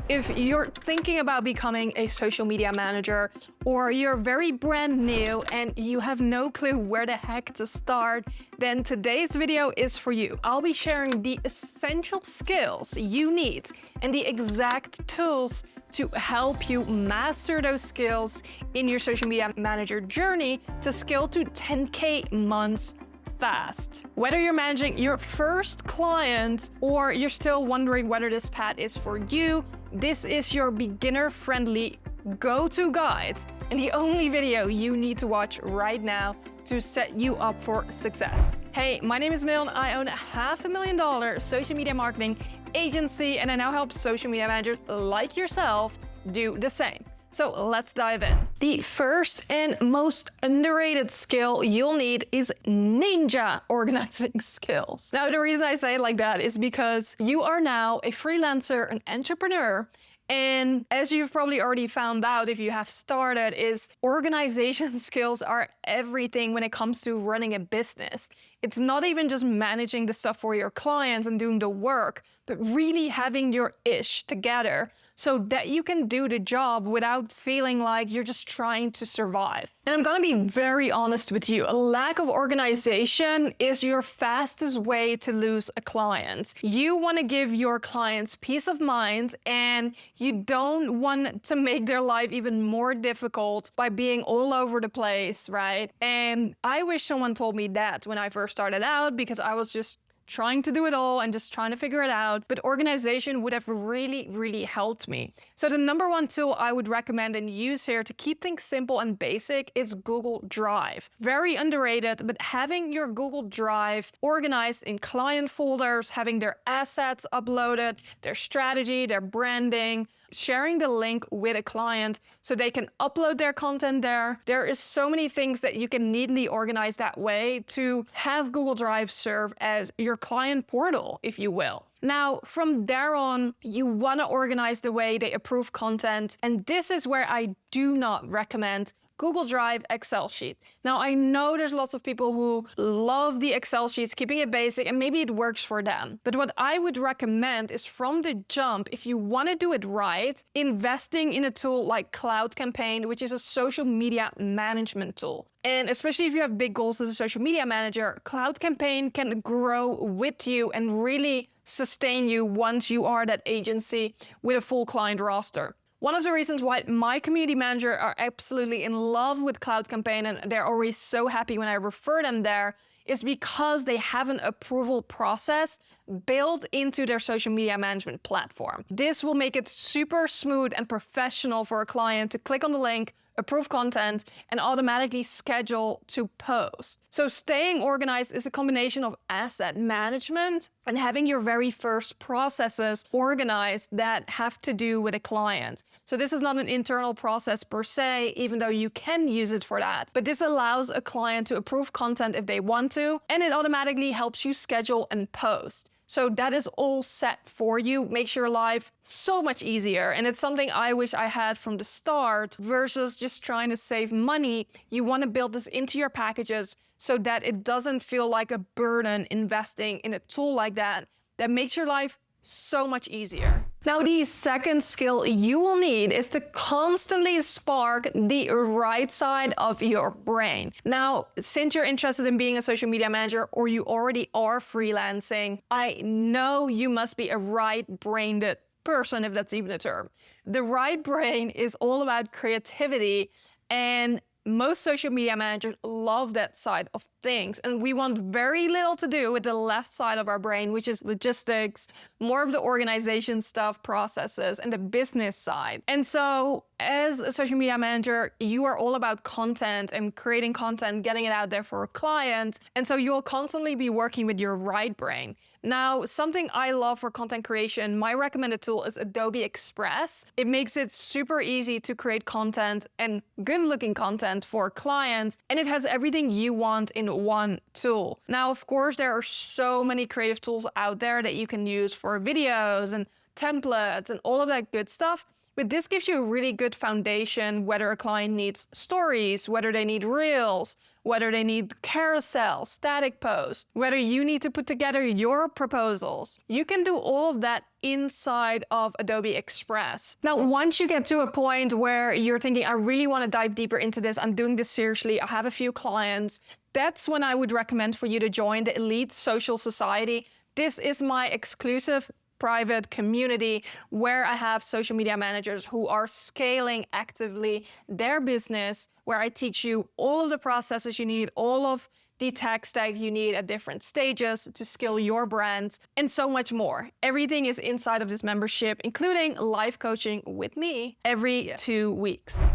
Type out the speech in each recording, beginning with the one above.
If you're thinking about becoming a social media manager, or you're very brand new and you have no clue where the heck to start, then today's video is for you. I'll be sharing the essential skills you need and the exact tools to help you master those skills in your social media manager journey to scale to 10K months fast. Whether you're managing your first client or you're still wondering whether this path is for you, this is your beginner-friendly go-to guide and the only video you need to watch right now to set you up for success. Hey, my name is Mil and I own a $500,000 social media marketing agency, and I now help social media managers like yourself do the same. So let's dive in. The first and most underrated skill you'll need is ninja organizing skills. Now, the reason I say it like that is because you are now a freelancer, an entrepreneur, and as you've probably already found out if you have started, is organization skills are everything when it comes to running a business. It's not even just managing the stuff for your clients and doing the work, but really having your ish together so that you can do the job without feeling like you're just trying to survive. And I'm gonna be very honest with you, a lack of organization is your fastest way to lose a client. You wanna give your clients peace of mind, and you don't want to make their life even more difficult by being all over the place, right? And I wish someone told me that when I first started out, because I was just trying to do it all and just trying to figure it out, but organization would have really helped me. So the number one tool I would recommend and use here to keep things simple and basic is Google Drive. Very underrated, but having your Google Drive organized in client folders, having their assets uploaded, their strategy, their branding, sharing the link with a client so they can upload their content there. There is so many things that you can neatly organize that way to have Google Drive serve as your client portal, if you will. Now, from there on, you want to organize the way they approve content, and this is where I do not recommend Google Drive Excel sheet. Now, I know there's lots of people who love the Excel sheets, keeping it basic, and maybe it works for them. But what I would recommend is from the jump, if you want to do it right, investing in a tool like Cloud Campaign, which is a social media management tool. And especially if you have big goals as a social media manager, Cloud Campaign can grow with you and really sustain you once you are that agency with a full client roster. One of the reasons why my community manager are absolutely in love with Cloud Campaign and they're always so happy when I refer them there is because they have an approval process built into their social media management platform. This will make it super smooth and professional for a client to click on the link, approve content, and automatically schedule to post. So staying organized is a combination of asset management and having your very first processes organized that have to do with a client. So this is not an internal process per se, even though you can use it for that. But this allows a client to approve content if they want to, and it automatically helps you schedule and post. So that is all set for you, makes your life so much easier. And it's something I wish I had from the start versus just trying to save money. You want to build this into your packages so that it doesn't feel like a burden investing in a tool like that makes your life so much easier. Now, the second skill you will need is to constantly spark the right side of your brain. Now, since you're interested in being a social media manager or you already are freelancing, I know you must be a right-brained person, if that's even a term. The right brain is all about creativity, and most social media managers love that side of things, and we want very little to do with the left side of our brain, which is logistics, more of the organization stuff, processes, and the business side. And so as a social media manager, you are all about content and creating content, getting it out there for a client. And so you'll constantly be working with your right brain. Now, something I love for content creation, my recommended tool is Adobe Express. It makes it super easy to create content and good-looking content for clients, and it has everything you want in one tool. Now, of course, there are so many creative tools out there that you can use for videos and templates and all of that good stuff. But this gives you a really good foundation whether a client needs stories, whether they need reels, whether they need carousel, static posts, whether you need to put together your proposals. You can do all of that inside of Adobe Express. Now, once you get to a point where you're thinking, I really want to dive deeper into this, I'm doing this seriously, I have a few clients, that's when I would recommend for you to join the Elite Social Society. This is my exclusive private community where I have social media managers who are scaling actively their business, where I teach you all of the processes you need, all of the tech stack you need at different stages to scale your brand, and so much more. Everything is inside of this membership, including live coaching with me every 2 weeks.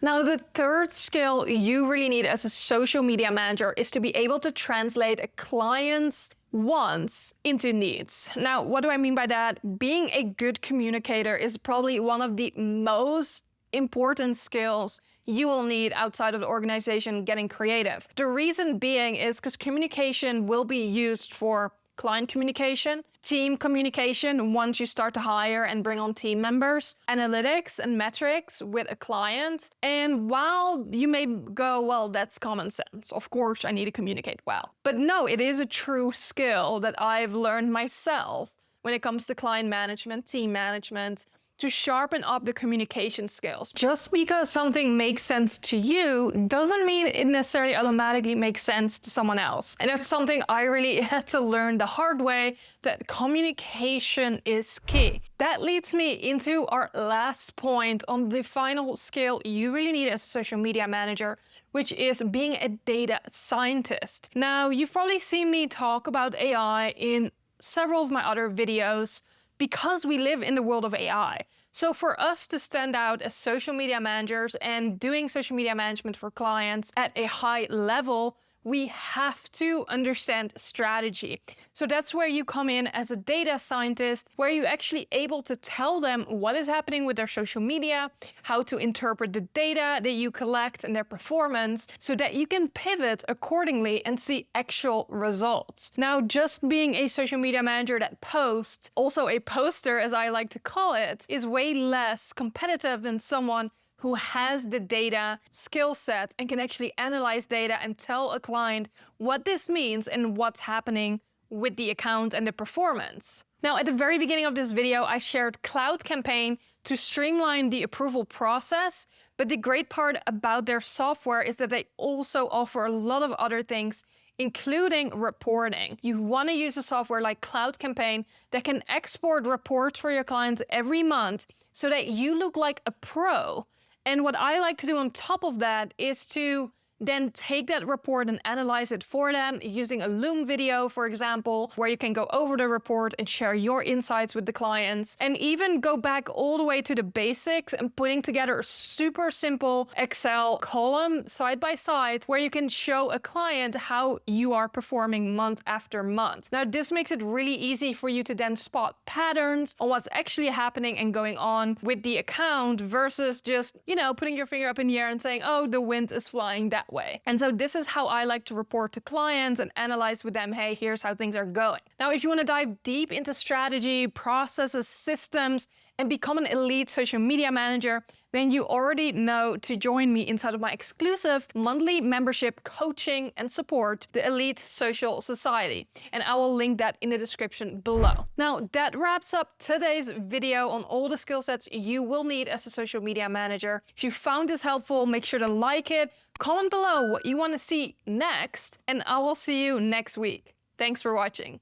Now, the third skill you really need as a social media manager is to be able to translate a client's wants into needs. Now, what do I mean by that? Being a good communicator is probably one of the most important skills you will need outside of the organization getting creative. The reason being is because communication will be used for client communication, team communication once you start to hire and bring on team members, analytics and metrics with a client. And while you may go, well, that's common sense. Of course, I need to communicate well. But no, it is a true skill that I've learned myself when it comes to client management, team management, to sharpen up the communication skills. Just because something makes sense to you doesn't mean it necessarily automatically makes sense to someone else. And that's something I really had to learn the hard way, that communication is key. That leads me into our last point on the final skill you really need as a social media manager, which is being a data scientist. Now, you've probably seen me talk about AI in several of my other videos, because we live in the world of AI. So for us to stand out as social media managers and doing social media management for clients at a high level, we have to understand strategy. So that's where you come in as a data scientist, where you're actually able to tell them what is happening with their social media, how to interpret the data that you collect and their performance, so that you can pivot accordingly and see actual results. Now, just being a social media manager that posts, also a poster as I like to call it, is way less competitive than someone who has the data skill set and can actually analyze data and tell a client what this means and what's happening with the account and the performance. Now, at the very beginning of this video, I shared Cloud Campaign to streamline the approval process, but the great part about their software is that they also offer a lot of other things, including reporting. You want to use a software like Cloud Campaign that can export reports for your clients every month so that you look like a pro. And what I like to do on top of that is to then take that report and analyze it for them using a Loom video, for example, where you can go over the report and share your insights with the clients, and even go back all the way to the basics and putting together a super simple Excel column side by side where you can show a client how you are performing month after month. Now, this makes it really easy for you to then spot patterns on what's actually happening and going on with the account versus just, putting your finger up in the air and saying, oh, the wind is flying that way. And so this is how I like to report to clients and analyze with them, hey, here's how things are going. Now, if you want to dive deep into strategy, processes, systems, and become an elite social media manager, then you already know to join me inside of my exclusive monthly membership coaching and support, the Elite Social Society. And I will link that in the description below. Now, that wraps up today's video on all the skill sets you will need as a social media manager. If you found this helpful, make sure to like it, comment below what you want to see next, and I will see you next week. Thanks for watching.